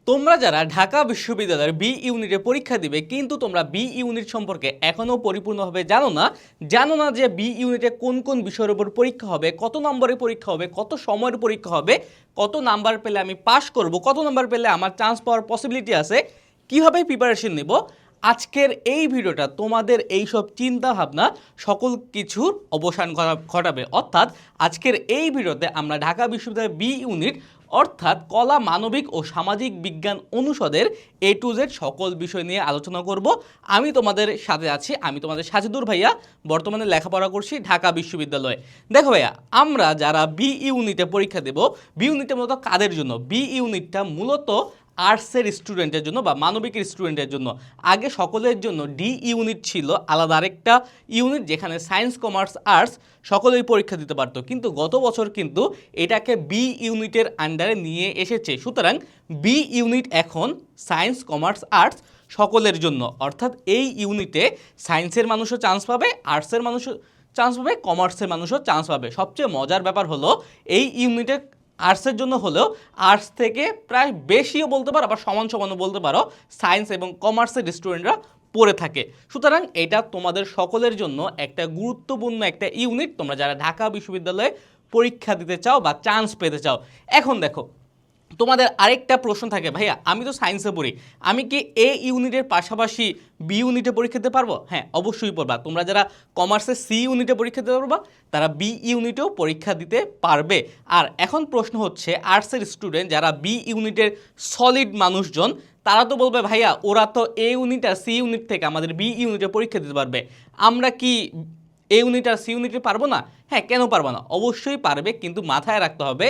তোমরা যারা ঢাকা বিশ্ববিদ্যালয়ের বি ইউনিটে পরীক্ষা দিবে কিন্তু তোমরা বি ইউনিট সম্পর্কে এখনও পরিপূর্ণভাবে জানো না যে বি ইউনিটে কোন কোন বিষয়ের উপর পরীক্ষা হবে, কত নম্বরের পরীক্ষা হবে, কত সময়ের পরীক্ষা হবে, কত নাম্বার পেলে আমি পাস করব, কত নাম্বার পেলে আমার চান্স পাওয়ার পসিবিলিটি আছে, কিভাবে প্রিপারেশন নেব। আজকের এই ভিডিওটা তোমাদের এইসব চিন্তা ভাবনা সকল কিছুর অবসান ঘটাবে। অর্থাৎ আজকের এই ভিডিওতে আমরা ঢাকা বিশ্ববিদ্যালয়ের বি ইউনিট অর্থাৎ কলা, মানবিক ও সামাজিক বিজ্ঞান অনুষদের A to Z সকল বিষয় নিয়ে আলোচনা করব। আমি তোমাদের সাথে আছি, আমি তোমাদের সাজিদুর ভাইয়া, বর্তমানে লেখাপড়া করছি ঢাকা বিশ্ববিদ্যালয়ে। দেখো ভাইয়া, আমরা যারা বি ইউনিটে পরীক্ষা দেব, বি ইউনিটে মূলত কাদের জন্য? বি ইউনিটটা মূলত আর্টসের স্টুডেন্টের জন্য বা মানবিকের স্টুডেন্টের জন্য। আগে সকলের জন্য ডি ইউনিট ছিল, আলাদা আরেকটা ইউনিট যেখানে সায়েন্স, কমার্স, আর্টস সকলেই পরীক্ষা দিতে পারতো, কিন্তু গত বছর কিন্তু এটাকে বি ইউনিটের আন্ডারে নিয়ে এসেছে। সুতরাং বি ইউনিট এখন সায়েন্স, কমার্স, আর্টস সকলের জন্য। অর্থাৎ এই ইউনিটে সায়েন্সের মানুষও চান্স পাবে, আর্টসের মানুষও চান্স পাবে, কমার্সের মানুষও চান্স পাবে। সবচেয়ে মজার ব্যাপার হলো এই ইউনিটে আর্টসের জন্য হলেও আর্টস থেকে প্রায় বেশিও বলতে পারো, আবার সমান সমানও বলতে পারো, সায়েন্স এবং কমার্সের স্টুডেন্টরা পড়ে থাকে। সুতরাং এটা তোমাদের সকলের জন্য একটা গুরুত্বপূর্ণ একটা ইউনিট, তোমরা যারা ঢাকা বিশ্ববিদ্যালয়ে পরীক্ষা দিতে চাও বা চান্স পেতে চাও। এখন দেখো, তোমাদের আরেকটা প্রশ্ন থাকে, ভাইয়া আমি তো সায়েন্সে পড়ি, আমি কি এ ইউনিটের পাশাপাশি বি ইউনিটে পরীক্ষা দিতে পারবো? হ্যাঁ, অবশ্যই পারবা। তোমরা যারা কমার্সে সি ইউনিটে পরীক্ষা দিতে পারবা, তারা বি ইউনিটেও পরীক্ষা দিতে পারবে। আর এখন প্রশ্ন হচ্ছে, আর্টসের স্টুডেন্ট যারা বি ইউনিটের সলিড মানুষজন, তারা তো বলবে ভাইয়া ওরা তো এ ইউনিট আর সি ইউনিট থেকে আমাদের বি ইউনিটে পরীক্ষা দিতে পারবে, আমরা কি এ ইউনিট আর সি ইউনিটে পারবো না? হ্যাঁ, কেন পারবো না? অবশ্যই পারবে, কিন্তু মাথায় রাখতে হবে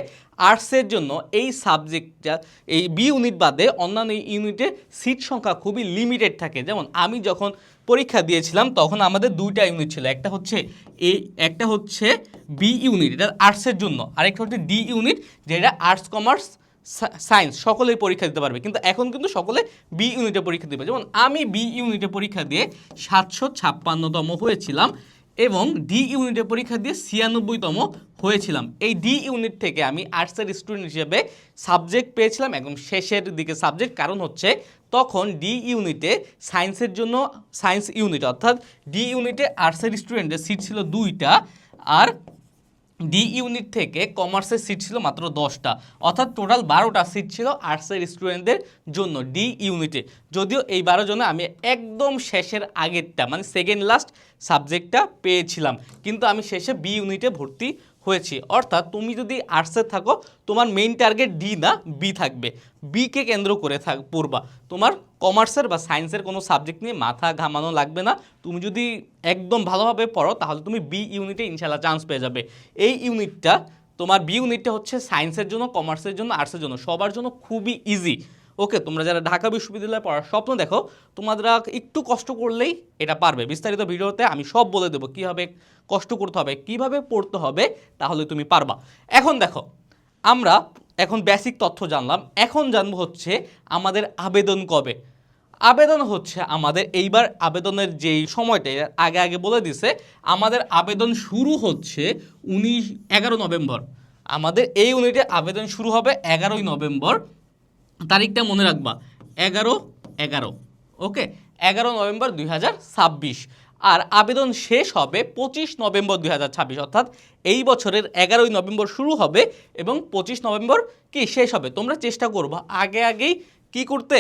আর্টসের জন্য এই সাবজেক্টটা, এই বি ইউনিট বাদে অন্যান্য ইউনিটের সিট সংখ্যা খুবই লিমিটেড থাকে। যেমন আমি যখন পরীক্ষা দিয়েছিলাম তখন আমাদের দুইটা ইউনিট ছিল, একটা হচ্ছে বি ইউনিট, এটা আর্টসের জন্য, আরেকটা হচ্ছে ডি ইউনিট, যেটা আর্টস, কমার্স, সায়েন্স সকলেই পরীক্ষা দিতে পারবে। কিন্তু এখন কিন্তু সকলে বি ইউনিটে পরীক্ষা দেবে। যেমন আমি বি ইউনিটে পরীক্ষা দিয়ে 756তম হয়েছিলাম এবং ডি ইউনিটে পরীক্ষা দিয়ে 96তম হয়েছিলাম। এই ডি ইউনিট থেকে আমি আর্টসের স্টুডেন্ট হিসেবে সাবজেক্ট পেয়েছিলাম একদম শেষের দিকে সাবজেক্ট, কারণ হচ্ছে তখন ডি ইউনিটে সায়েন্সের জন্য সায়েন্স ইউনিট, অর্থাৎ ডি ইউনিটে আর্টসের স্টুডেন্টের সিট ছিল 2টা, আর ডি ইউনিট থেকে কমার্সের সিট ছিল মাত্র 10টা, অর্থাৎ টোটাল 12টা সিট ছিল আর্টসের স্টুডেন্টদের জন্য ডি ইউনিটে। যদিও এই 12 জনে আমি একদম শেষের আগেরটা মানে সেকেন্ড লাস্ট সাবজেক্টটা পেয়েছিলাম, কিন্তু আমি শেষে বি ইউনিটে ভর্তি হয়েছি। অর্থাৎ তুমি যদি আর্টসে থাকো, তোমার মেইন টার্গেট ডি না বি থাকবে, বিকে কেন্দ্র করে পড়বা। তোমার কমার্সের বা সায়েন্সের কোনো সাবজেক্ট নিয়ে মাথা ঘামানো লাগবে না। তুমি যদি একদম ভালোভাবে পড়ো তাহলে তুমি বি ইউনিটে ইনশাল্লাহ চান্স পেয়ে যাবে। এই ইউনিটটা, তোমার বি ইউনিটটা হচ্ছে সায়েন্সের জন্য, কমার্সের জন্য, আর্টসের জন্য, সবার জন্য খুবই ইজি। ওকে, তোমরা যারা ঢাকা বিশ্ববিদ্যালয়ে পড়ার স্বপ্ন দেখো, তোমরা একটু কষ্ট করলেই এটা পারবে। বিস্তারিত ভিডিওতে আমি সব বলে দেবো কীভাবে কষ্ট করতে হবে, কিভাবে পড়তে হবে, তাহলে তুমি পারবা। এখন দেখো, আমরা এখন বেসিক তথ্য জানলাম, এখন জানবো হচ্ছে আমাদের আবেদন কবে। আবেদন হচ্ছে আমাদের এইবার আবেদনের যেই সময়টা আগে বলে দিছে, আমাদের আবেদন শুরু হচ্ছে 11 নভেম্বর। আমাদের এই ইউনিটে আবেদন শুরু হবে 11ই নভেম্বর, তারিখটা মনে রাখবা, 11/11। ওকে, 11 নভেম্বর 2026। আর আবেদন শেষ হবে 25 নভেম্বর 2026, অর্থাৎ এই বছরের 11ই নভেম্বর শুরু হবে এবং 25 নভেম্বর কি শেষ হবে। তোমরা চেষ্টা করবা আগেই কি করতে,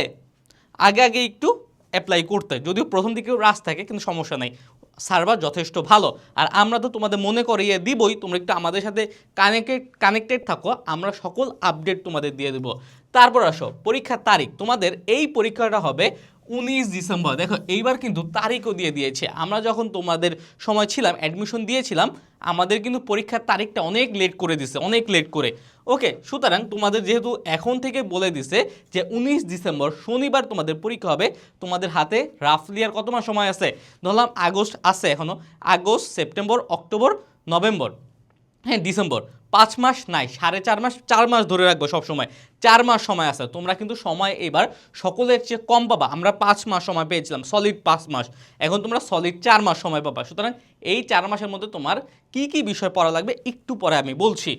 আগে একটু অ্যাপ্লাই করতে, যদিও প্রথম দিকে রাশ থাকে, কিন্তু সমস্যা নাই, সার্ভার যথেষ্ট ভালো। আর আমরা তো তোমাদের মনে করিয়ে দিবই, তোমরা একটু আমাদের সাথে কানেক্টেড থাকো, আমরা সকল আপডেট তোমাদের দিয়ে দেবো। তারপর আসো পরীক্ষার তারিখ। তোমাদের এই পরীক্ষাটা হবে 19 ডিসেম্বর। দেখো এইবার কিন্তু তারিখও দিয়ে দিয়েছে। আমরা যখন তোমাদের সময় ছিলাম, অ্যাডমিশন দিয়েছিলাম, আমাদের কিন্তু পরীক্ষার তারিখটা অনেক লেট করে দিছে, অনেক লেট করে। ওকে, সুতরাং তোমাদের যেহেতু এখন থেকে বলে দিছে যে 19 ডিসেম্বর শনিবার তোমাদের পরীক্ষা হবে, তোমাদের হাতে রাফলি আর কত মাস সময় আছে? ধরলাম আগস্ট আছে এখনও, আগস্ট, সেপ্টেম্বর, অক্টোবর, নভেম্বর, হ্যাঁ ডিসেম্বর, 5 মাস নাই, 4.5 মাস, 4 মাস ধরে রাখবো সবসময়, 4 মাস সময় আছে। তোমরা কিন্তু সময় এবার সকলের চেয়ে কম পাবা। আমরা 5 মাস সময় পেয়েছিলাম, সলিড 5 মাস, এখন তোমরা সলিড 4 মাস সময় পাবা। সুতরাং এই 4 মাসের মধ্যে তোমার কি কি বিষয় পড়া লাগবে একটু পরে আমি বলছি।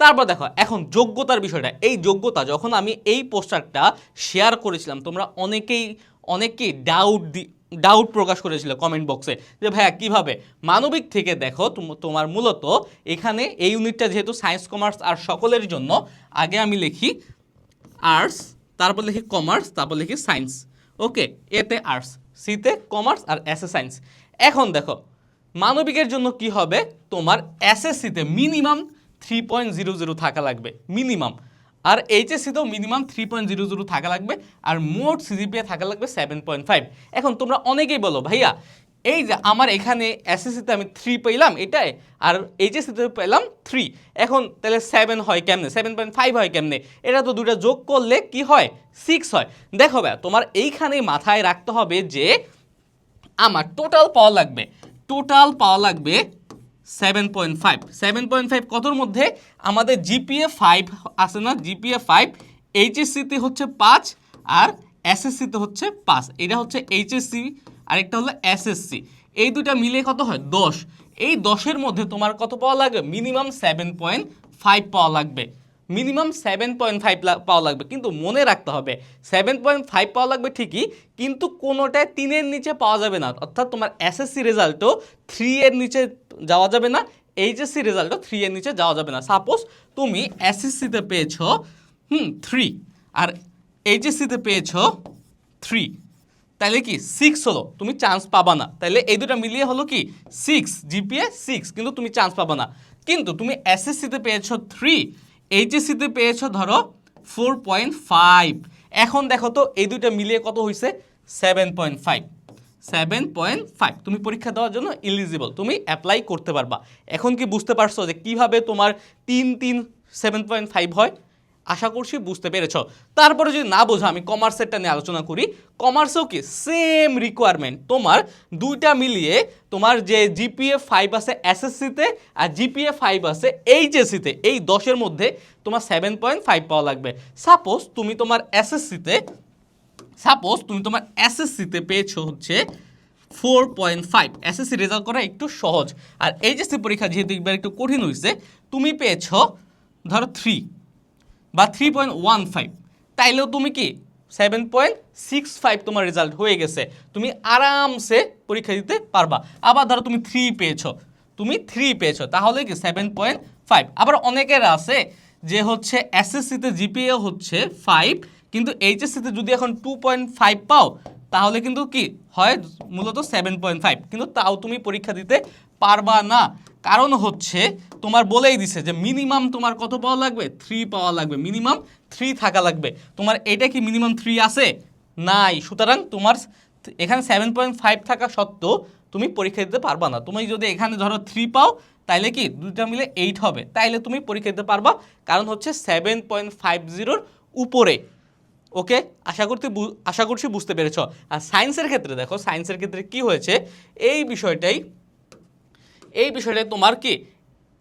তারপর দেখো এখন যোগ্যতার বিষয়টা, এই যোগ্যতা যখন আমি এই পোস্টারটা শেয়ার করেছিলাম তোমরা অনেকেই ডাউট প্রকাশ করেছিল কমেন্ট বক্সে যে ভাইয়া কিভাবে মানবিক থেকে দেখো তোমার মূলত এখানে এই ইউনিটটা যেহেতু সায়েন্স কমার্স আর সকলের জন্য, আগে আমি লিখি আর্টস, তারপর লিখি কমার্স, তারপর লিখি সায়েন্স। ওকে, এতে আর্টস, সিতে কমার্স আর এসে সায়েন্স। এখন দেখো মানবিকের জন্য কি হবে, তোমার এসএসসিতে মিনিমাম 3.00 থাকা লাগবে মিনিমাম, আর এইচএসসিতেও মিনিমাম 3.00 থাকা লাগবে, আর মোট সিজিপিএ থাকা লাগবে 7.5। এখন তোমরা অনেকেই বলো ভাইয়া এই যে আমার এখানে এসএসসিতে আমি 3 পেলাম এটাই, আর এইচএসসিতে পেলাম 3, এখন তাহলে 7 হয় কেমনে, 7.5 হয় কেমনে? এটা তো দুটো যোগ করলে কি হয়, 6 হয়। দেখো ভাইয়া তোমার এইখানে মাথায় রাখতে হবে যে আমার টোটাল পাওয়া লাগবে 7.5। 7.5 কতর মধ্যে, আমাদের জিপিএ 5 আছে না, জিপিএ 5, এইচএসসিতে হচ্ছে 5 আর এসএসসিতে হচ্ছে 5, এটা হচ্ছে এইচএসসি আরেকটা হলো এসএসসি, এই দুটা মিলে কত হয় 10। এই 10-এর মধ্যে তোমার কত পাওয়া লাগবে, মিনিমাম 7.5 পাওয়া লাগবে, মিনিমাম 7.5 পাওয়া লাগবে। কিন্তু মনে রাখতে হবে 7.5 পাওয়া লাগবে ঠিকই, কিন্তু কোনোটায় 3-এর নিচে পাওয়া যাবে না, অর্থাৎ তোমার এসএসসি রেজাল্টও 3 এর নিচে যাওয়া যাবে না, এইচএসসি রেজাল্টও 3 এর নিচে যাওয়া যাবে না। সাপোজ তুমি এসএসসিতে পেয়েছো 3 আর এইচএসসিতে পেয়েছো 3, তাহলে কি 6 হলো, তুমি চান্স পাবা না। তাহলে এই দুটো মিলিয়ে হলো কি 6, জিপিএ 6, কিন্তু তুমি চান্স পাবা না। কিন্তু তুমি এসএসসিতে পেয়েছো 3, এইচএসসিতে পেয়েছো ধরো 4.5, এখন দেখো তো এই দুটো মিলিয়ে কত হয়েছে 7.5। 7.5 তুমি পরীক্ষা দেওয়ার জন্য এলিজিবল, তুমি অ্যাপ্লাই করতে পারবা। এখন কি বুঝতে পারছো যে কিভাবে তোমার 3 7.5 হয়? আশা করছি বুঝতে পেরেছ। তারপরে যদি না বোঝো আমি কমার্সেরটা নিয়ে আলোচনা করি। কমার্সেও কি সেম রিকোয়ারমেন্ট, তোমার দুইটা মিলিয়ে তোমার যে জিপিএ 5 আছে এসএসসিতে আর জিপিএ 5 আছে এইচএসসিতে, এই 10-এর মধ্যে তোমার 7.5 পাওয়া লাগবে। সাপোজ তুমি তোমার এসএসসিতে পেয়েছো হচ্ছে 4.5, এসএসসি রেজাল্ট করা একটু সহজ, আর এইচএসসি পরীক্ষা যেহেতু একবার একটু কঠিন হয়েছে, তুমি পেয়েছো ধরো 3 বা 3.15, তাইলেও তুমি কি 7.65 তোমার রেজাল্ট হয়ে গেছে, তুমি আরামসে পরীক্ষা দিতে পারবা। আবার ধরো তুমি 3 পেয়েছো, তাহলে কি 7.5। আবার অনেকের আছে যে হচ্ছে এসএসসিতে জিপিএ হচ্ছে 5, কিন্তু এইচএসসিতে যদি এখন 2.5 পাও তাহলে কিন্তু কি হয় মূলত 7.5, কিন্তু তাও তুমি পরীক্ষা দিতে পারবা না। কারণ হচ্ছে তোমার বলেই দিছে যে মিনিমাম তোমার কত পাওয়া লাগবে, 3 পাওয়া লাগবে, মিনিমাম 3 থাকা লাগবে। তোমার এটা কি মিনিমাম 3 আছে? নাই। সুতরাং তোমার এখানে 7.5 থাকা সত্ত্বেও তুমি পরীক্ষা দিতে পারবা না। তুমি যদি এখানে ধরো 3 পাও তাইলে কি দুইটা মিলে 8 হবে, তাইলে তুমি পরীক্ষা দিতে পারবা, কারণ হচ্ছে 7.50 উপরে। ওকে, আশা করছি বুঝতে পেরেছ। আর সায়েন্সের ক্ষেত্রে দেখো, সায়েন্সের ক্ষেত্রে কি হয়েছে এই বিষয়টাই তোমার কি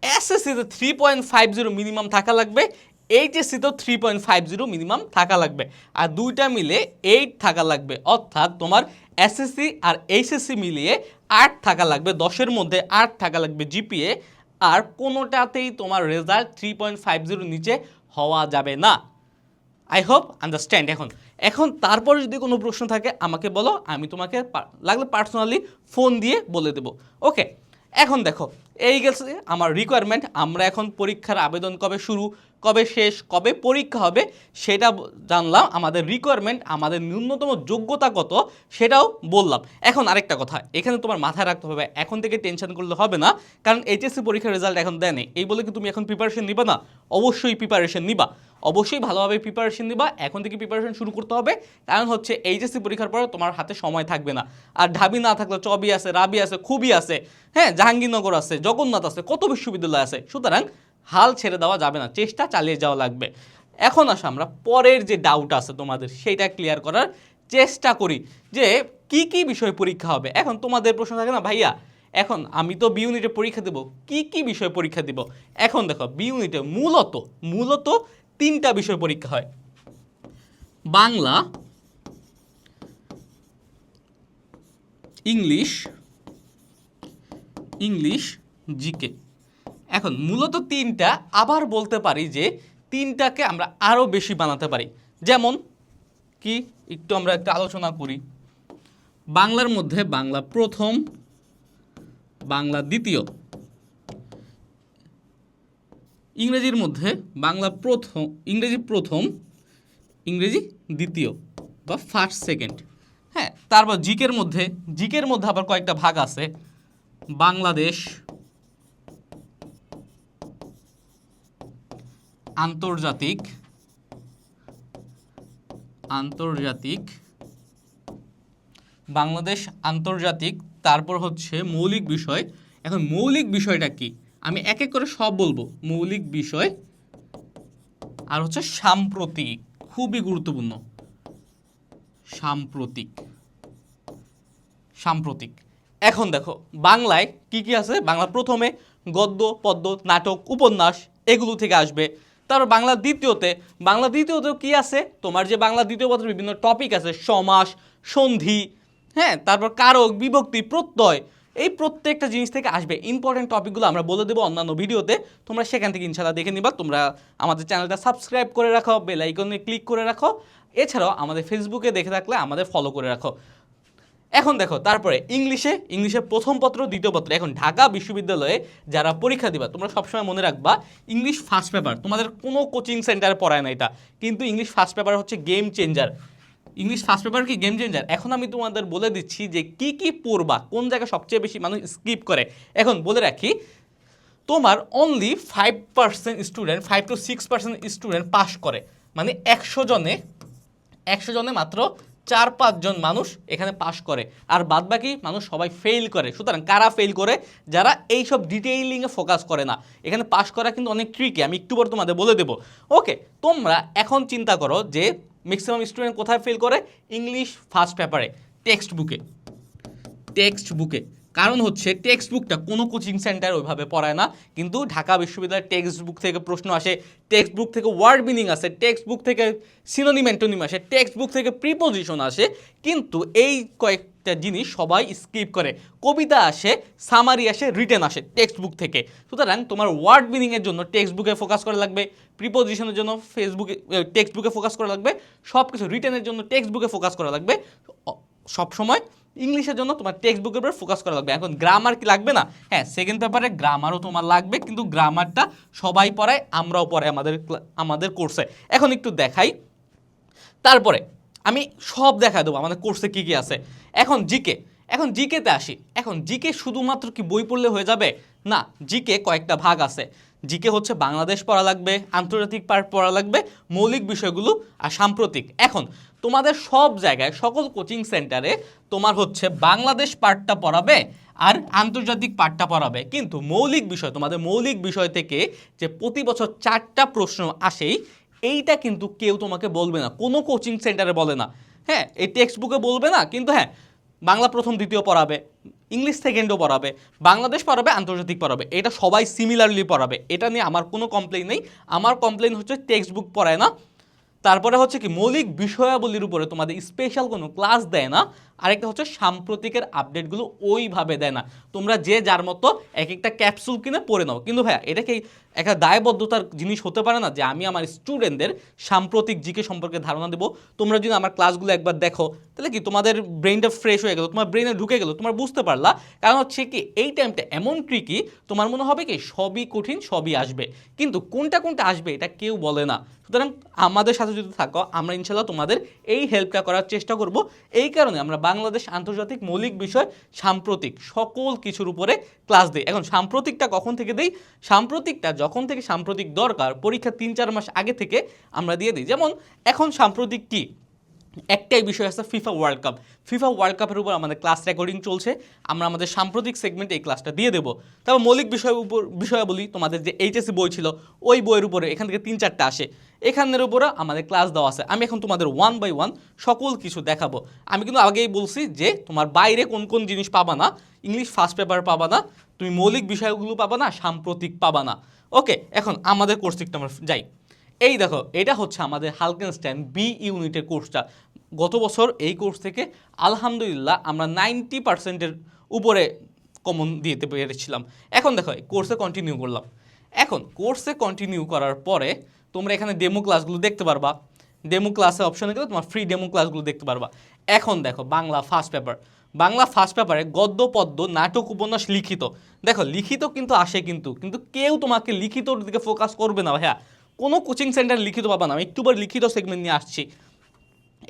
এসএসসিতে 3.50 মিনিমাম থাকা লাগবে, এইচএসসিতেও 3.50 মিনিমাম থাকা লাগবে, আর দুইটা মিলে 8 থাকা লাগবে। অর্থাৎ তোমার এসএসসি আর এইচএসসি মিলিয়ে 8 থাকা লাগবে, 10-এর মধ্যে 8 থাকা লাগবে জিপিএ, আর কোনোটাতেই তোমার রেজাল্ট 3.50 নিচে হওয়া যাবে না। I hope understand. এখন তারপরে যদি কোনো প্রশ্ন থাকে আমাকে বলো, আমি তোমাকে লাগলে পার্সোনালি ফোন দিয়ে বলে দেবো। ওকে, এখন দেখো এই গেছে আমার রিকোয়ারমেন্ট। আমরা এখন পরীক্ষার আবেদন কবে শুরু, কবে শেষ, কবে পরীক্ষা হবে সেটা জানলাম। আমাদের রিকোয়ারমেন্ট, আমাদের ন্যূনতম যোগ্যতা কত সেটাও বললাম। এখন আরেকটা কথা এখানে তোমার মাথায় রাখতে হবে, এখন থেকে টেনশন করলে হবে না, কারণ এইচএসসি পরীক্ষার রেজাল্ট এখন দেয়নি, এই বলে কি তুমি এখন প্রিপারেশন নিবা না? অবশ্যই প্রিপারেশন নিবা, অবশ্যই ভালোভাবে প্রিপারেশন নিবা। এখন থেকে প্রিপারেশন শুরু করতে হবে, কারণ হচ্ছে এইচএসসি পরীক্ষার পর তোমার হাতে সময় থাকবে না। আর ঢাবি না থাকলে চবি আছে, রাবি আছে, খুবই আছে, হ্যাঁ, জাহাঙ্গীরনগর আছে, জগন্নাথ আছে, কত বিশ্ববিদ্যালয় আছে। সুতরাং হাল ছেড়ে দেওয়া যাবে না, চেষ্টা চালিয়ে যাওয়া লাগবে। এখন আসো আমরা পরের যে ডাউট আছে তোমাদের সেইটা ক্লিয়ার করার চেষ্টা করি, যে কি কি বিষয় পরীক্ষা হবে। এখন তোমাদের প্রশ্ন থাকে না ভাইয়া, এখন আমি তো বি ইউনিটে পরীক্ষা দেব, কি কি বিষয় পরীক্ষা দিব? এখন দেখো বি ইউনিটে মূলত 3টা বিষয় পরীক্ষা হয়, বাংলা, ইংলিশ, জিকে। এখন মূলত তিনটা, আবার বলতে পারি যে তিনটাকে আমরা আরও বেশি বানাতে পারি। যেমন কি একটু আমরা একটা আলোচনা করি। বাংলার মধ্যে বাংলা প্রথম, বাংলা দ্বিতীয়, ইংরেজির মধ্যে বাংলা প্রথম, ইংরেজি প্রথম, ইংরেজি দ্বিতীয় বা ফার্স্ট সেকেন্ড। হ্যাঁ, তারপর জিকের মধ্যে আবার কয়েকটা ভাগ আছে। বাংলাদেশ, আন্তর্জাতিক, বাংলাদেশ আন্তর্জাতিক, তারপর হচ্ছে মৌলিক বিষয়। এখন মৌলিক বিষয়টা কি আমি এক এক করে সব বলবো। মৌলিক বিষয়, আর হচ্ছে সাম্প্রতিক, খুবই গুরুত্বপূর্ণ, সাম্প্রতিক। এখন দেখো বাংলায় কি কি আছে। বাংলা প্রথমে গদ্য, পদ্য, নাটক, উপন্যাস এগুলো থেকে আসবে। তারপর বাংলা দ্বিতীয়তেও কি আছে, তোমার যে বাংলা দ্বিতীয় পত্রের বিভিন্ন টপিক আছে, সমাস, সন্ধি, হ্যাঁ, তারপর কারক, বিভক্তি, প্রত্যয়, এই প্রত্যেকটা জিনিস থেকে আসবে। ইম্পর্টেন্ট টপিকগুলো আমরা বলে দেবো অন্যান্য ভিডিওতে, তোমরা সেখান থেকে ইনশাআল্লাহ দেখে নিবা। তোমরা আমাদের চ্যানেলটা সাবস্ক্রাইব করে রাখো, বেল আইকনে ক্লিক করে রাখো। এছাড়াও আমাদের ফেসবুকে দেখে থাকলে আমাদের ফলো করে রাখো। এখন দেখো তারপরে ইংলিশে প্রথম পত্র, দ্বিতীয় পত্র। এখন ঢাকা বিশ্ববিদ্যালয়ে যারা পরীক্ষা দিবা, তোমরা সবসময় মনে রাখবা ইংলিশ ফার্স্ট পেপার তোমাদের কোনো কোচিং সেন্টারে পড়ায় না এটা, কিন্তু ইংলিশ ফার্স্ট পেপার হচ্ছে game changer. English first paper কি গেম চেঞ্জার। এখন আমি তোমাদের বলে দিচ্ছি যে কি কি পড়বা, কোন জায়গায় সবচেয়ে বেশি মানুষ স্কিপ করে। এখন বলে রাখি, তোমার only 5% student, 5 to 6% student pass করে, মানে 100 জনে মাত্র 4-5 জন মানুষ এখানে পাস করে, আর বাদবাকি মানুষ সবাই ফেল করে। সুতরাং কারা ফেল করে? যারা এইসব ডিটেইলিংয়ে ফোকাস করে না। এখানে পাস করা কিন্তু অনেক ট্রিকি, আমি একটু পর তোমাদের বলে দেবো। ওকে, তোমরা এখন চিন্তা করো যে ম্যাক্সিমাম স্টুডেন্ট কোথায় ফেল করে? ইংলিশ ফার্স্ট পেপারে, টেক্সট বুকে। কারণ হচ্ছে টেক্সট বুকটা কোনো কোচিং সেন্টার ওইভাবে পড়ায় না, কিন্তু ঢাকা বিশ্ববিদ্যালয়ের টেক্সট বুক থেকে প্রশ্ন আসে, টেক্সট বুক থেকে ওয়ার্ড মিনিং আসে, টেক্সট বুক থেকে সিনোনিম অ্যান্টোনিম আসে, টেক্সট বুক থেকে প্রিপোজিশন আসে, কিন্তু এই কয়েকটা জিনিস সবাই স্কিপ করে। কবিতা আসে, সামারি আসে, রিটেন আসে টেক্সট বুক থেকে। সুতরাং তোমার ওয়ার্ড মিনিংয়ের জন্য টেক্সট বুকে ফোকাস করা লাগবে, প্রিপোজিশনের জন্য টেক্সট বুকে ফোকাস করা লাগবে, সব কিছু রিটেনের জন্য টেক্সট বুকে ফোকাস করা লাগবে। সবসময় ইংলিশের জন্য তোমার টেক্সট বুকের উপর ফোকাস করা লাগবে। এখন গ্রামার কি লাগবে না? হ্যাঁ, সেকেন্ড পেপারে গ্রামারও তোমার লাগবে, কিন্তু গ্রামারটা সবাই পড়ায়, আমরাও পড়াই আমাদের কোর্সে। এখন একটু দেখাই, তারপরে আমি সব দেখাই দেবো আমাদের কোর্সে কী কী আছে। এখন জিকেতে আসি। এখন জিকে শুধুমাত্র কি বই পড়লে হয়ে যাবে? না, জিকে কয়েকটা ভাগ আছে। জিকে হচ্ছে বাংলাদেশ পড়া লাগবে, আন্তর্জাতিক পার্ট পড়া লাগবে, মৌলিক বিষয়গুলো, আর সাম্প্রতিক। এখন তোমাদের সব জায়গায়, সকল কোচিং সেন্টারে তোমার হচ্ছে বাংলাদেশ পার্টটা পড়াবে আর আন্তর্জাতিক পার্টটা পড়াবে, কিন্তু তোমাদের মৌলিক বিষয় থেকে যে প্রতি বছর 4টা প্রশ্ন আসেই, এইটা কিন্তু কেউ তোমাকে বলবে না, কোনো কোচিং সেন্টারে বলে না। হ্যাঁ, এই টেক্সট বুকে বলবে না, কিন্তু হ্যাঁ, বাংলা প্রথম দ্বিতীয় পড়াবে, ইংলিশ সেকেন্ডও পড়াবে, বাংলাদেশ পড়াবে, আন্তর্জাতিক পড়াবে, এটা সবাই সিমিলারলি পড়াবে। এটা নিয়ে আমার কোনো কমপ্লেইন নেই। আমার কমপ্লেইন হচ্ছে টেক্সট বুক পড়ায় না। তারপরে হচ্ছে কি মৌলিক বিষয়াবলীর উপরে তোমাদের স্পেশাল কোনো ক্লাস দেয় না। আরেকটা হচ্ছে সাম্প্রতিকের আপডেটগুলো ওইভাবে দেয় না। তোমরা যে যার মতো এক একটা ক্যাপসুল কিনে পড়ে নাও, কিন্তু ভাইয়া এটা কি একটা দায়বদ্ধতার জিনিস হতে পারে না যে আমি আমার স্টুডেন্টদের সাম্প্রতিক জিকে সম্পর্কে ধারণা দেবো? তোমরা যদি আমার ক্লাসগুলো একবার দেখো, তাহলে কি তোমাদের ব্রেনটা ফ্রেশ হয়ে গেল, তোমার ব্রেনে ঢুকে গেল, তোমরা বুঝতে পারলা। কারণ হচ্ছে কি এই টাইমটা এমন ট্রিকি, তোমার মনে হবে কি সবই কঠিন, সবই আসবে, কিন্তু কোনটা আসবে এটা কেউ বলে না। সুতরাং আমাদের সাথে যদি থাকো, আমরা ইনশাল্লাহ তোমাদের এই হেল্পটা করার চেষ্টা করব। এই কারণে আমরা বাংলাদেশ, আন্তর্জাতিক, মৌলিক বিষয়, সাম্প্রতিক সকল কিছুর উপরে ক্লাস দিই। এখন সাম্প্রতিকটা কখন থেকে দিই? সাম্প্রতিকটা যখন থেকে সাম্প্রতিক দরকার, পরীক্ষা 3-4 মাস আগে থেকে আমরা দিয়ে দিই। যেমন এখন সাম্প্রতিক কি, একটাই বিষয় আছে, ফিফা ওয়ার্ল্ড কাপের উপর আমাদের ক্লাস রেকর্ডিং চলছে। আমরা আমাদের সাম্প্রতিক সেগমেন্টে এই ক্লাসটা দিয়ে দেবো। তারপর মৌলিক বিষয়াবলী, তোমাদের যে এইচএসসি বই ছিল, ওই বইয়ের উপরে এখান থেকে 3-4টা আসে, এখানের উপরে আমাদের ক্লাস দেওয়া আছে। আমি এখন তোমাদের 1 by 1 সকল কিছু দেখাবো। আমি কিন্তু আগেই বলছি যে তোমার বাইরে কোন কোন জিনিস পাবা না। ইংলিশ ফার্স্ট পেপার পাবা না, তুমি মৌলিক বিষয়গুলো পাবা না, সাম্প্রতিক পাবা না। ওকে, এখন আমাদের কোর্স দিকটা আমরা যাই। এই দেখো, এটা হচ্ছে আমাদের হালকেনস্টাইন বি ইউনিটের কোর্সটা। গত বছর এই কোর্স থেকে আলহামদুলিল্লাহ আমরা 90%-এর উপরে কমন দিতে পেরেছিলাম। এখন দেখো কোর্সে কন্টিনিউ করলাম। এখন কোর্সে কন্টিনিউ করার পরে তোমরা এখানে ডেমো ক্লাসগুলো দেখতে পারবা। ডেমো ক্লাসে অপশনে গেলে তোমার ফ্রি ডেমো ক্লাসগুলো দেখতে পারবা। এখন দেখো Bangla first paper, Bangla first পেপারে গদ্য পদ্য নাটক উপন্যাস লিখিত। দেখো লিখিত কিন্তু আসে, কিন্তু কিন্তু কেউ তোমাকে লিখিতর দিকে ফোকাস করবে না ভাইয়া, কোনো কোচিং সেন্টার লিখিত পাবা না। আমি একটু পর লিখিত সেগমেন্ট নিয়ে আসছি।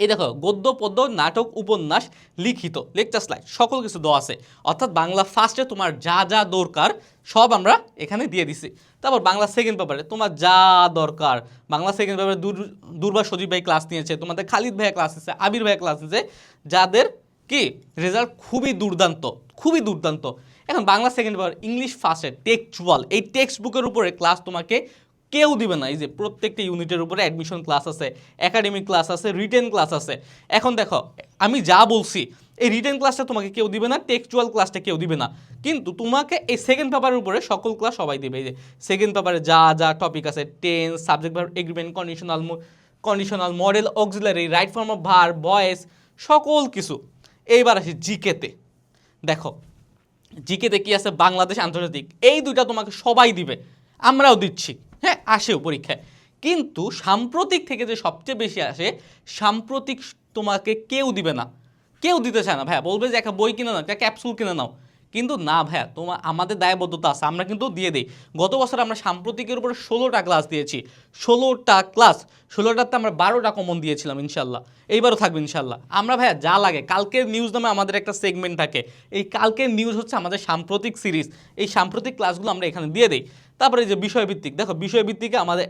এই দেখো গদ্য পদ্য নাটক উপন্যাস লিখিত লেকচার স্লাইড সকল কিছু দেওয়া আছে। অর্থাৎ বাংলা ফার্স্টে তোমার যা যা দরকার সব আমরা এখানে দিয়ে দিছি। তারপর বাংলা সেকেন্ড পেপারে তোমার যা দরকার, বাংলা সেকেন্ড পেপারে দুর্বা সজীব ভাই ক্লাস নিয়েছে, তোমাদের খালিদ ভাইয়া ক্লাস নিয়েছে, আবির ভাইয়া ক্লাস নিয়েছে, যাদের কি রেজাল্ট খুবই দুর্দান্ত, খুবই দুর্দান্ত। এখন বাংলা সেকেন্ড পেপার ইংলিশ ফার্স্টে টেক্সচুয়াল, এই টেক্সট বুকের উপরে ক্লাস তোমাকে কেউ দিবে না। এই যে প্রত্যেকটা ইউনিটের উপরে অ্যাডমিশন ক্লাস আছে, একাডেমিক ক্লাস আছে, রিটেন ক্লাস আছে। এখন দেখো আমি যা বলছি এই রিটেন ক্লাসটা তোমাকে কেউ দিবে না, টেক্সচুয়াল ক্লাসটা কেউ দিবে না, কিন্তু তোমাকে এই সেকেন্ড পেপারের উপরে সকল ক্লাস সবাই দিবে। এই যে সেকেন্ড পেপারে যা যা টপিক আছে, tense, subject verb agreement, conditional model, auxiliary, right form of verb, voice, সকল কিছু। এইবার আসি জিকেতে। দেখো জিকেতে কি আছে, বাংলাদেশ আন্তর্জাতিক, এই দুইটা তোমাকে সবাই দিবে, আমরাও দিচ্ছি, হ্যাঁ আসেও পরীক্ষায়। কিন্তু সাম্প্রতিক থেকে যে সবচেয়ে বেশি আসে, সাম্প্রতিক তোমাকে কেউ দিবে না, কেউ দিতে চায় না। ভাইয়া বলবে যে একটা বই কিনে নাও, একটা ক্যাপসুল কিনে নাও, কিন্তু না ভাইয়া, তোমার আমাদের দায়বদ্ধতা আছে, আমরা কিন্তু দিয়ে দিই। গত বছর আমরা সাম্প্রতিকের উপরে 16টা ক্লাস দিয়েছি, 16টা ক্লাস, 16টাতে আমরা 12টা কমন দিয়েছিলাম ইনশাল্লাহ, এইবারও থাকবে ইনশাল্লাহ। আমরা ভাইয়া যা লাগে, কালকের নিউজ নামে আমাদের একটা সেগমেন্ট থাকে, এই কালকের নিউজ হচ্ছে আমাদের সাম্প্রতিক সিরিজ, এই সাম্প্রতিক ক্লাসগুলো আমরা এখানে দিয়ে দিই। তারপরে এই যে বিষয়ভিত্তিক, দেখো বিষয়ভিত্তিকে আমাদের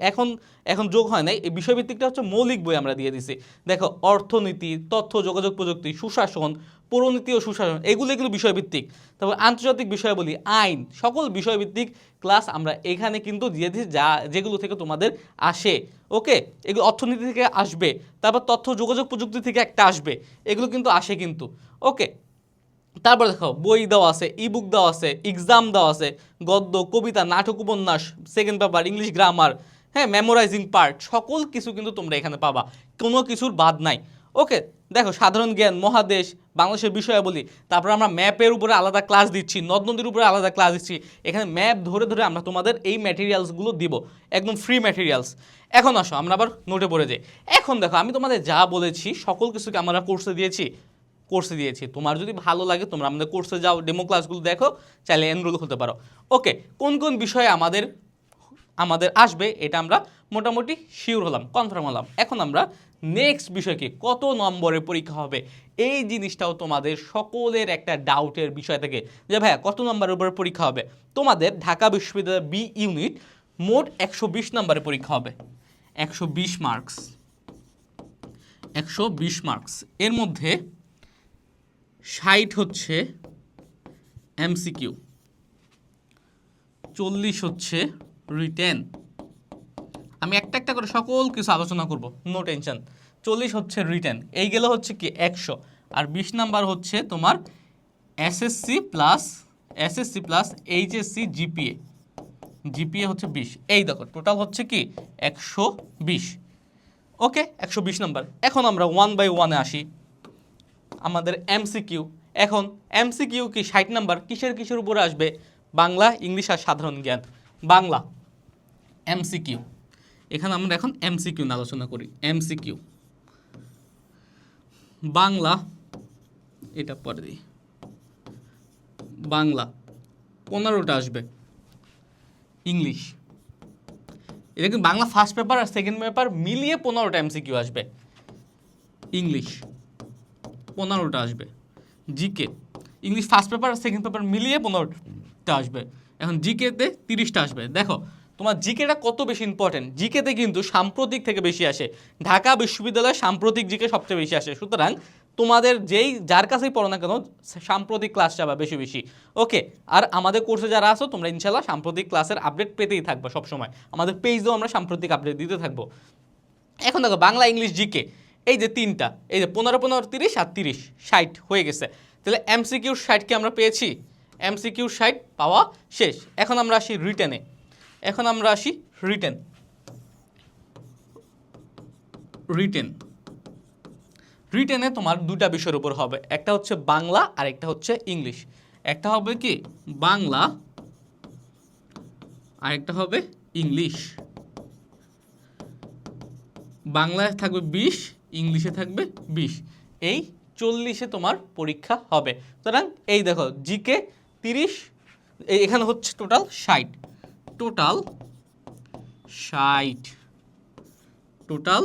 এখন যোগ হয় নাই, এই বিষয়ভিত্তিকটা হচ্ছে মৌলিক বই আমরা দিয়ে দিছি। দেখো অর্থনীতি, তথ্য যোগাযোগ প্রযুক্তি, সুশাসন, পৌরনীতি ও সুশাসন, এগুলো বিষয়ভিত্তিক। তারপর আন্তর্জাতিক বিষয়াবলী, আইন, সকল বিষয়ভিত্তিক ক্লাস আমরা এখানে কিন্তু দিয়ে দিচ্ছি, যা যেগুলো থেকে তোমাদের আসে। ওকে, এগুলো অর্থনীতি থেকে আসবে, তারপর তথ্য যোগাযোগ প্রযুক্তি থেকে একটা আসবে, এগুলো কিন্তু আসে কিন্তু। ওকে, তারপর দেখো বই দেওয়া আছে, ইবুক দেওয়া আছে, এক্সাম দেওয়া আছে, গদ্য, কবিতা, নাটক, উপন্যাস, সেকেন্ড পেপার, ইংলিশ গ্রামার, হ্যাঁ মেমোরাইজিং পার্ট, সকল কিছু কিন্তু তোমরা এখানে পাবা, কোনো কিছুর বাদ নাই। ওকে, দেখো সাধারণ জ্ঞান, মহাদেশ, বাংলাদেশের বিষয়াবলী, তারপর আমরা ম্যাপের উপরে আলাদা ক্লাস দিচ্ছি, নদ নদীর উপরে আলাদা ক্লাস দিচ্ছি। এখানে ম্যাপ ধরে ধরে আমরা তোমাদের এই ম্যাটেরিয়ালসগুলো দিব, একদম ফ্রি ম্যাটেরিয়ালস। এখন আসো আমরা আবার নোটে পড়ে যাই। এখন দেখো আমি তোমাদের যা বলেছি সকল কিছুকে আমরা কোর্সে দিয়েছি। তোমার যদি ভালো লাগে তোমরা আমাদের কোর্সে যাও, ডেমো ক্লাসগুলো দেখো, চাইলে এনরোল হতে পারো। ওকে, কোন কোন বিষয়ে আমাদের আসবে এটা আমরা মোটামুটি শিওর হলাম, কনফার্ম হলাম। এখন আমরা নেক্সট বিষয় কি, কত নম্বরের পরীক্ষা হবে, এই জিনিসটাও তোমাদের সকলের একটা ডাউটের বিষয় থাকে যে ভাইয়া কত নম্বরের উপরে পরীক্ষা হবে। তোমাদের ঢাকা বিশ্ববিদ্যালয়ের বি ইউনিট মোট 120 নম্বরের পরীক্ষা হবে, 120 মার্কস, 120 মার্কস। এর মধ্যে 60 হচ্ছে এমসিকিউ, 40 হচ্ছে রিটেন। আমি একটা একটা করে সকল কিছু আলোচনা করব, নো টেনশন। 40 হচ্ছে রিটেন, এই গেলে হচ্ছে কি 100, আর 20 নাম্বার হচ্ছে তোমার এসএসসি প্লাস এইচএসসি জিপিএ হচ্ছে 20। এই দেখো টোটাল হচ্ছে কি 120। ওকে, 120 নাম্বার। এখন আমরা 1 বাই 1-এ আসি। আমাদের এমসিকিউ, এখন এমসিকিউ কি 60 নাম্বার, কিসের উপরে আসবে, বাংলা, ইংলিশ আর সাধারণ জ্ঞান। বাংলা এমসিকিউ, এখানে আমরা এখন এমসিকিউ নিয়ে আলোচনা করি। এমসিকিউ বাংলা, এটা পরে দিই, বাংলা 15টা আসবে, ইংলিশ, এটা কিন্তু বাংলা ফার্স্ট পেপার আর সেকেন্ড পেপার মিলিয়ে 15টা এমসিকিউ আসবে, ইংলিশ 15টা আসবে, জিকে, ইংলিশ ফার্স্ট পেপার আর সেকেন্ড পেপার মিলিয়ে 15টা আসবে। এখন জিকেতে 30টা আসবে। দেখো তোমার জিকেটা কত বেশি ইম্পর্টেন্ট, জিকেতে কিন্তু সাম্প্রতিক থেকে বেশি আসে, ঢাকা বিশ্ববিদ্যালয়ে সাম্প্রতিক জিকে সবচেয়ে বেশি আসে। সুতরাং তোমাদের যার কাছেই পড়ো না কেন সাম্প্রতিক ক্লাস যাবে বেশি। ওকে, আর আমাদের কোর্সে যারা আছো তোমরা ইনশাল্লাহ সাম্প্রতিক ক্লাসের আপডেট পেতেই থাকবে সবসময়, আমাদের পেজেও আমরা সাম্প্রতিক আপডেট দিতে থাকবো। এখন দেখো বাংলা, ইংলিশ, জিকে, এই যে তিনটা, এই যে 15 15 30 আর 30 60 হয়ে গেছে। তাহলে এমসিকিউর 60 কি আমরা পেয়েছি, এমসিকিউর 60 পাওয়া শেষ। এখন আমরা আসি রিটেনে, রিটেনে তোমার দুটা বিষয়ের উপর হবে, একটা হচ্ছে বাংলা আর একটা হচ্ছে ইংলিশ। একটা হবে কি বাংলা আরেকটা হবে ইংলিশ। বাংলায় থাকবে 20, ইংলিশে থাকবে 20, এই 40-এ তোমার পরীক্ষা হবে। সুতরাং এই দেখো জিকে 30, এখানে হচ্ছে টোটাল 60, টোটাল 60, টোটাল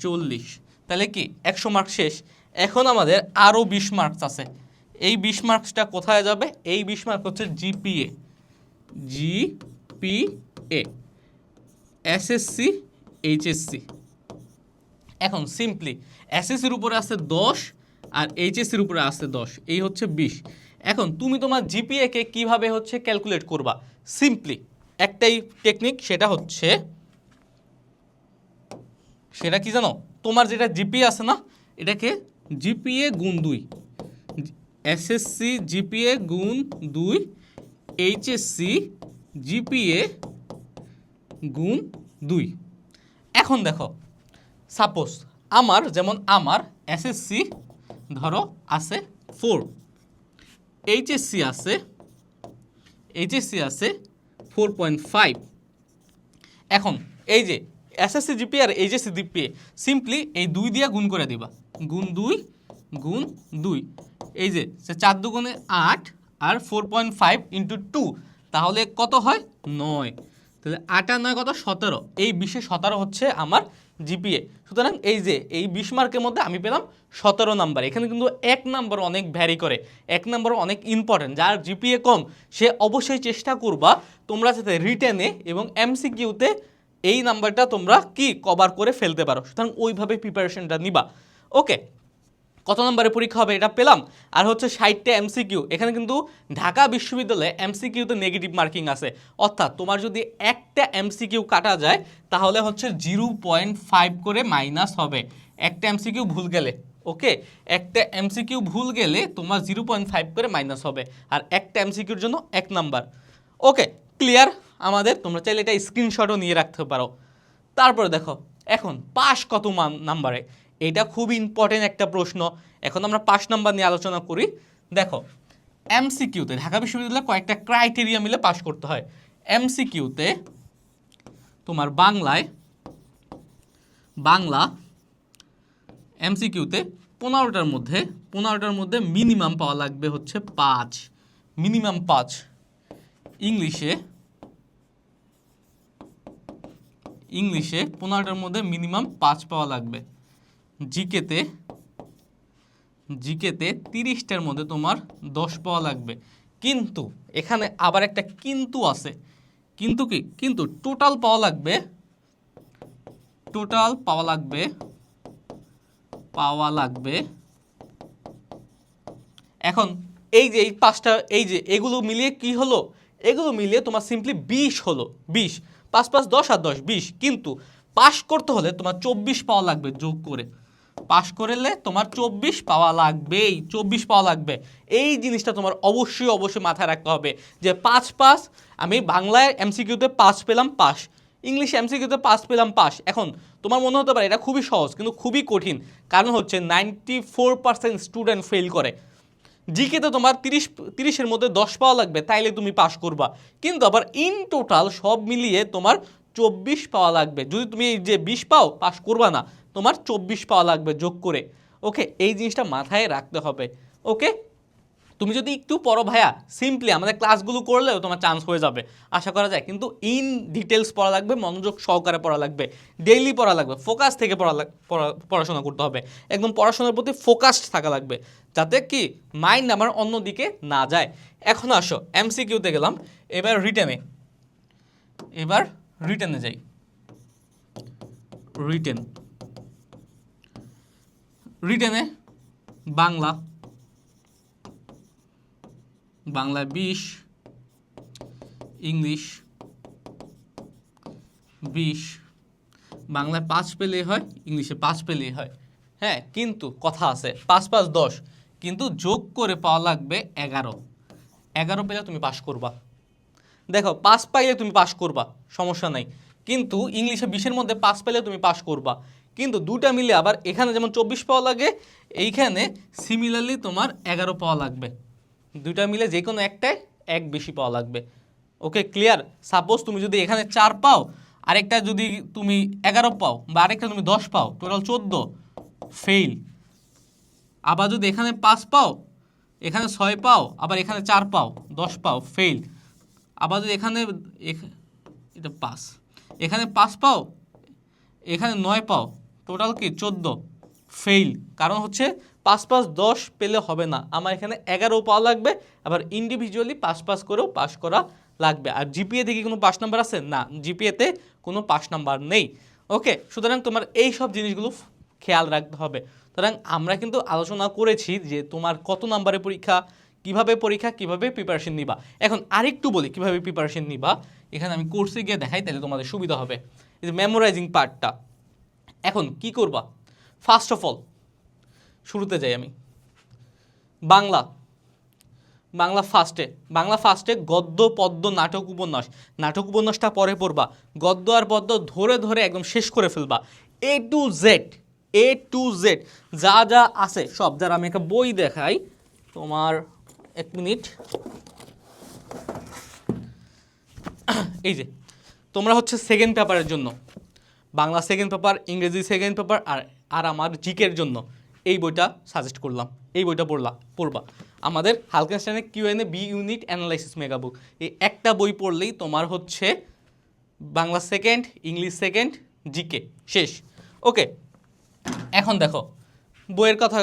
40, তাহলে কি 100 মার্ক শেষ। এখন আমাদের আরও 20 মার্কস আছে। এই 20 মার্কসটা কোথায় যাবে? এই 20 মার্ক হচ্ছে জিপিএ, জিপিএ, এসএসসি, এইচএসসি। এখন সিম্পলি এসএসসির উপরে আছে 10 আর এইচএসসির উপরে আছে 10, এই হচ্ছে 20। এখন তুমি তোমার জিপিএকে কিভাবে হচ্ছে ক্যালকুলেট করবা? সিম্পলি একটাই টেকনিক, সেটা কি জানো? তোমার যেটা জিপিএ আছে না, এটাকে জিপিএ গুণ 2, এসএসসি জিপিএ গুণ 2, এইচএসসি জিপিএ গুণ 2। এখন দেখো সাপোজ আমার এসএসসি ধরো আছে 4, এইচএসসি আছে 4.5। এখন এই যে এসএসসি জিপিএ আর এইচএসসি জিপিএ সিম্পলি এই 2 দিয়ে গুণ করে দিবা, গুণ 2, এই যে 4 দুগুণে 8 আর 4.5 ইন্টু 2, তাহলে কত হয়? 9। তাহলে 8 আর 9 কত? 17। এই 20-এ 17 হচ্ছে আমার জিপিএ। সুতরাং এই যে এই 20 মার্কের মধ্যে আমি পেলাম 17 নাম্বার। এখানে কিন্তু 1 নাম্বার অনেক ভ্যারি করে, 1 নাম্বার অনেক ইম্পর্টেন্ট। যার জিপিএ কম সে অবশ্যই চেষ্টা করবা তোমরা যাতে রিটেনে এবং এমসিকিউতে এই নাম্বারটা তোমরা কি কভার করে ফেলতে পারো। সুতরাং ওইভাবে প্রিপারেশনটা নিবা। ওকে, কত নম্বরে পরীক্ষা হবে এটা পেলাম। আর হচ্ছে 60টা এমসিকিউ। এখানে কিন্তু ঢাকা বিশ্ববিদ্যালয়ে এমসিকিউতে নেগেটিভ মার্কিং আছে, অর্থাৎ তোমার যদি একটা এমসিকিউ কাটা যায় তাহলে হচ্ছে 0.5 করে মাইনাস হবে একটা এমসিকিউ ভুল গেলে। ওকে, একটা এমসিকিউ ভুল গেলে তোমার 0.5 করে মাইনাস হবে, আর একটা এমসিকিউর জন্য 1 নাম্বার। ওকে, ক্লিয়ার আমাদের? তোমরা চাইলে এটা স্ক্রিনশটও নিয়ে রাখতে পারো। তারপরে দেখো এখন পাস কত নাম্বারে, এটা খুব ইম্পর্টেন্ট একটা প্রশ্ন। এখন আমরা 5 নাম্বার নিয়ে আলোচনা করি। দেখো এমসিকিউতে ঢাকা বিশ্ববিদ্যালয়ে কয়েকটা ক্রাইটেরিয়া মিলে পাস করতে হয়। এমসিকিউতে তোমার বাংলা এমসিকিউতে 15টার মধ্যে মিনিমাম পাওয়া লাগবে হচ্ছে 5, মিনিমাম 5। ইংলিশে 15টার মধ্যে মিনিমাম 5 পাওয়া লাগবে। জিকেতে 30টার মধ্যে তোমার 10 পাওয়া লাগবে। কিন্তু এখানে আবার একটা কিন্তু আছে। কিন্তু কি? কিন্তু টোটাল পাওয়া লাগবে। এখন এই যে এই 5টা, এই যে এগুলো মিলিয়ে কি হলো? এগুলো মিলিয়ে তোমার সিম্পলি 20 হলো। 20, 5 5 10 আর 10 20। কিন্তু পাস করতে হলে তোমার 24 পাওয়া লাগবে যোগ করে। পাস করলে তোমার 24 পাওয়া লাগবেই, 24 পাওয়া লাগবে। এই জিনিসটা তোমার অবশ্যই মাথায় রাখতে হবে যে 5 আমি বাংলায় এমসিকিউতে 5 পেলাম, পাস। ইংলিশ এমসিকিউতে 5 পেলাম, পাস। এখন তোমার মনে হতে পারে এটা খুবই সহজ, কিন্তু খুবই কঠিন। কারণ হচ্ছে 94% স্টুডেন্ট ফেল করে। জিকেতে তোমার 30-এর মধ্যে 10 পাওয়া লাগবে, তাইলে তুমি পাস করবা। কিন্তু আবার ইন টোটাল সব মিলিয়ে তোমার 24 পাওয়া লাগবে। যদি তুমি এই যে 20 পাও, পাস করবা না, তোমার 24 পাওয়া লাগবে যোগ করে। ওকে, এই জিনিসটা মাথায় রাখতে হবে। ওকে, তুমি যদি একটু পড়ো ভাইয়া, সিম্পলি আমাদের ক্লাসগুলো করলেও তোমার চান্স হয়ে যাবে, আশা করা যায়। কিন্তু ইন ডিটেলস পড়া লাগবে, মনোযোগ সহকারে পড়া লাগবে, ডেইলি পড়া লাগবে, ফোকাস থেকে পড়াশোনা করতে হবে। একদম পড়াশোনার প্রতি ফোকাসড থাকা লাগবে, যাতে কি মাইন্ড আমার অন্যদিকে না যায়। এখন আসো এমসিকিউতে গেলাম, এবার রিটেনে যাই। রিটেনে বাংলা 20, ইংলিশ 20। বাংলায় 5 পেলেই হয়, ইংলিশে 5 পেলেই হয়। হ্যাঁ, কিন্তু কথা আছে, 5 5 10, কিন্তু যোগ করে পাওয়া লাগবে 11। 11 পেলে তুমি পাস করবা। দেখো 5 পাইলে তুমি পাস করবা, সমস্যা নাই। কিন্তু ইংলিশে 20-এর মধ্যে 5 পেলে তুমি পাস করবা। কিন্তু দুটা মিলে আবার এখানে যেমন 24 পাওয়া লাগে, এইখানে সিমিলারলি তোমার 11 পাওয়া লাগবে। দুটা মিলে যে কোনো একটায় 1 বেশি পাওয়া লাগবে। Okay clear? সাপোজ তুমি যদি এখানে 4 পাও, আরেকটা যদি তুমি 11 পাও, বা আরেকটা তুমি 10 পাও, টোটাল 14, ফেইল। আবার যদি এখানে 5 পাও, এখানে 6 পাও, আবার এখানে 4 পাও, 10 পাও, ফেইল। আবার যদি এখানে এটা 5, এখানে 5 পাও, এখানে 9 পাও, টোটাল কি 14, ফেইল। কারণ হচ্ছে 5 5 10 পেলে হবে না, আমার এখানে 11 পাওয়া লাগবে, আবার ইন্ডিভিজুয়ালি 5 5 করেও পাস করা লাগবে। আর জিপিএ থেকে কোনো 5 নাম্বার আছে না, জিপিএতে কোনো 5 নাম্বার নেই। ওকে, সুতরাং তোমার এই সব জিনিসগুলো খেয়াল রাখতে হবে। সুতরাং আমরা কিন্তু আলোচনা করেছি যে তোমার কত নাম্বারের পরীক্ষা, কিভাবে প্রিপারেশন নিবা। এখন আরেকটু বলি কিভাবে প্রিপারেশন নিবা, এখানে আমি কোর্সে গিয়ে দেখাই, তাহলে তোমাদের সুবিধা হবে। এই যে মেমোরাইজিং পার্টটা, এখন কি করবা? ফার্স্ট অফ অল শুরুতে যাই আমি, বাংলা ফার্স্টে গদ্য পদ্য নাটক উপন্যাসটা পরে পড়বা, গদ্য আর পদ্য ধরে ধরে একদম শেষ করে ফেলবা, এ টু জেড যা যা আছে সব। যারা আমি একটা বই দেখাই তোমার, 1 মিনিট। এই যে তোমরা হচ্ছে সেকেন্ড পেপারের জন্য বাংলা সেকেন্ড পেপার, ইংরেজি সেকেন্ড পেপার, আর আমার জিকের জন্য এই বইটা সাজেস্ট করলাম, এই বইটা পড়বা। আমাদের হালকেনস্টাইনের QnA B unit analysis mega book, এই একটা বই পড়লেই তোমার হচ্ছে Bangla second, English second, GK শেষ। ওকে, এখন দেখো বইয়ের কথা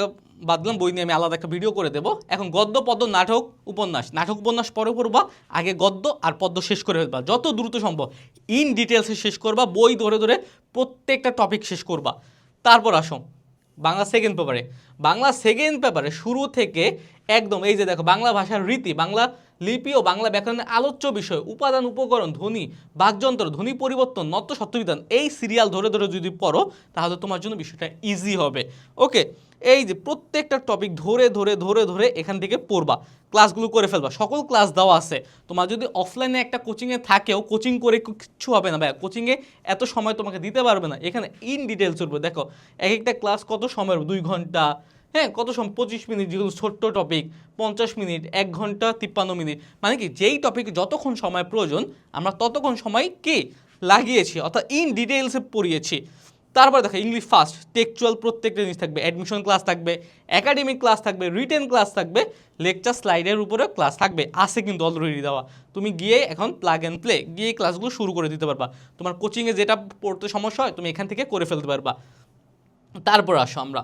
বাদ দিলাম, বই নিয়ে আমি আলাদা একটা ভিডিও করে দেবো। এখন গদ্য পদ্য নাটক উপন্যাস পরে পড়বা, আগে গদ্য আর পদ্য শেষ করে ফেলবা যত দ্রুত সম্ভব, ইন ডিটেলসে শেষ করবা, বই ধরে ধরে প্রত্যেকটা টপিক শেষ করবা। তারপর আসো বাংলা সেকেন্ড পেপারে শুরু থেকে একদম এই যে দেখো, বাংলা ভাষার রীতি, বাংলা লিপি ও বাংলা ব্যাকরণের আলোচ্য বিষয়, উপাদান উপকরণ, ধ্বনি, বাকযন্ত্র, ধ্বনি পরিবর্তন, নত্য সত্যবিধান, এই সিরিয়াল ধরে ধরে যদি পড়ো তাহলে তোমার জন্য বিষয়টা ইজি হবে। ওকে, এই যে প্রত্যেকটা টপিক ধরে ধরে ধরে ধরে এখান থেকে পড়বা, ক্লাসগুলো করে ফেলবা, সকল ক্লাস দেওয়া আছে। তোমার যদি অফলাইনে একটা কোচিংয়ে থাকেও, কোচিং করে কিচ্ছু হবে না ভাই, কোচিংয়ে এত সময় তোমাকে দিতে পারবে না, এখানে ইন ডিটেলস উঠবে। দেখো এক একটা ক্লাস কত সময়, 2 ঘন্টা, হ্যাঁ কত সময়, 25 মিনিট, যেগুলো ছোট্ট টপিক 50 মিনিট, 1 ঘন্টা 53 মিনিট, মানে কি যেই টপিকে যতক্ষণ সময় প্রয়োজন আমরা ততক্ষণ সময় কি লাগিয়েছি, অর্থাৎ ইন ডিটেলসে পড়িয়েছি। তারপর দেখো ইংলিশ ফার্স্ট, টেক্সচুয়াল প্রত্যেকটা জিনিস থাকবে, অ্যাডমিশন ক্লাস থাকবে, একাডেমিক ক্লাস থাকবে, রিটেন ক্লাস থাকবে, লেকচার স্লাইডের উপরে ক্লাস থাকবে, আছে কিন্তু অলরেডি দেওয়া। তুমি গিয়ে এখন প্লাগ অ্যান্ড প্লে গিয়ে ক্লাসগুলো শুরু করে দিতে পারবা, তোমার কোচিংয়ে যেটা পড়তে সমস্যা হয় তুমি এখান থেকে করে ফেলতে পারবা। তারপর আসো আমরা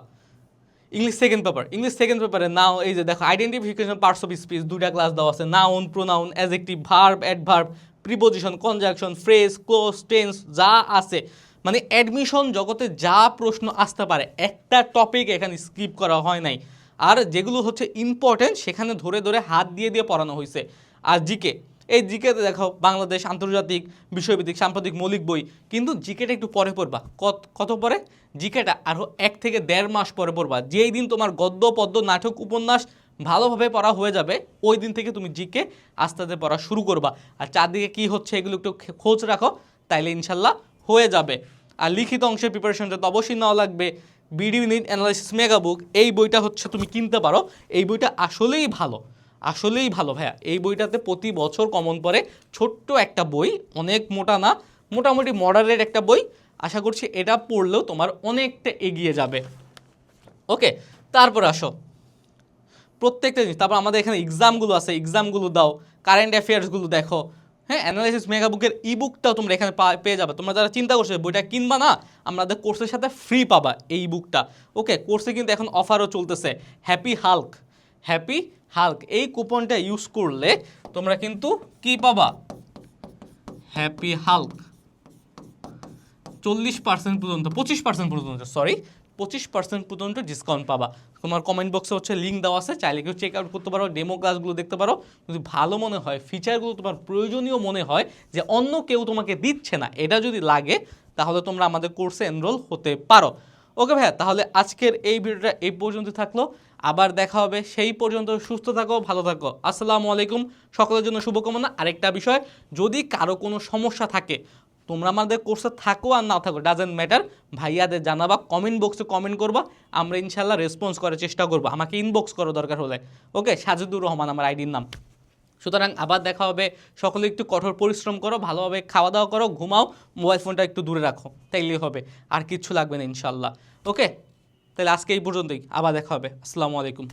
ইংলিশ সেকেন্ড পেপারে নাও, এই যে দেখো আইডেন্টিফিকেশন পার্টস অফ স্পিচ, 2টা ক্লাস দেওয়া আছে, noun, pronoun, adjective, verb, adverb, preposition, conjunction, phrase, close, tense যা আছে, মানে অ্যাডমিশন জগতে যা প্রশ্ন আসতে পারে একটা টপিক এখানে স্কিপ করা হয় নাই। আর যেগুলো হচ্ছে ইম্পর্টেন্ট সেখানে ধরে ধরে হাত দিয়ে দিয়ে পড়ানো হয়েছে। আর জিকে, এই জিকেতে দেখো বাংলাদেশ, আন্তর্জাতিক, বিষয়ভিত্তিক, সাম্প্রতিক, মৌলিক বই, কিন্তু জিকেটা একটু পরে পড়বা। কত পরে? জিকেটা আরও 1 থেকে 1.5 মাস পরে পড়বা। যেই দিন তোমার গদ্য পদ্য নাটক উপন্যাস ভালোভাবে পড়া হয়ে যাবে ওই দিন থেকে তুমি জিকে আস্তে আস্তে পড়া শুরু করবা। আর চারদিকে কী হচ্ছে এগুলো একটু খোঁজ রাখো, তাইলে ইনশাল্লাহ হয়ে যাবে। আর লিখিত অংশের প্রিপারেশনটা তো অবশ্যই নেওয়া লাগবে। BD unit analysis mega book, এই বইটা হচ্ছে তুমি কিনতে পারো, এই বইটা আসলেই ভালো ভাইয়া। এই বইটাতে প্রতি বছর কমন পড়ে, ছোট্ট একটা বই, অনেক মোটা না, মোটামুটি মডারের একটা বই। আশা করছি এটা পড়লেও তোমার অনেকটা এগিয়ে যাবে। ওকে, তারপর আসো প্রত্যেকটা জিনিস। তারপর আমাদের এখানে এক্সামগুলো আছে, এক্সামগুলো দাও, কারেন্ট অ্যাফেয়ার্সগুলো দেখো। হ্যাঁ, অ্যানালাইসিস মেগা বুকের ইবুকটাও তোমরা এখানে পেয়ে যাবে। তোমরা যারা চিন্তা করছো বইটা কিনবা না, আমাদের কোর্সের সাথে ফ্রি পাবা এই বুকটা। ওকে, কোর্সে কিন্তু এখন অফারও চলতেছে, হ্যাপি হাল্ক এই কুপনটা ইউজ করলে তোমরা কিন্তু কি পাবা, হ্যাপি হাল্ক 40% পর্যন্ত, 25% পর্যন্ত, 25% পর্যন্ত ডিসকাউন্ট পাবা। তোমার কমেন্ট বক্সে হচ্ছে লিঙ্ক দেওয়া আছে, চাইলে কেউ চেক আউট করতে পারো, ডেমো ক্লাসগুলো দেখতে পারো। যদি ভালো মনে হয়, ফিচারগুলো তোমার প্রয়োজনীয় মনে হয়, যে অন্য কেউ তোমাকে দিচ্ছে না, এটা যদি লাগে তাহলে তোমরা আমাদের কোর্সে এনরোল হতে পারো। ওকে ভাইয়া, তাহলে আজকের এই ভিডিওটা এই পর্যন্ত থাকলো, আবার দেখা হবে, সেই পর্যন্ত সুস্থ থাকো, ভালো থাকো। আসসালামু আলাইকুম, সকলের জন্য শুভকামনা। আরেকটা বিষয়, যদি কারো কোনো সমস্যা থাকে, তোমরা আমাদের কোর্সে থাকো আর না থাকো ডাজেন্ট ম্যাটার, ভাইয়াদের জানাবা, কমেন্ট বক্সে কমেন্ট করবা, আমরা ইনশাল্লাহ রেসপন্স করার চেষ্টা করবো। আমাকে ইনবক্স করো দরকার হলে। ওকে, সাজিদুর রহমান আমার আইডির নাম। সুতরাং আবার দেখা হবে। সকলে একটু কঠোর পরিশ্রম করো, ভালোভাবে খাওয়া দাওয়া করো, ঘুমাও, মোবাইল ফোনটা একটু দূরে রাখো, তাইলেই হবে, আর কিচ্ছু লাগবে না ইনশাল্লাহ। ওকে, তাহলে আজকে এই পর্যন্তই, আবার দেখা হবে। আসসালামু আলাইকুম।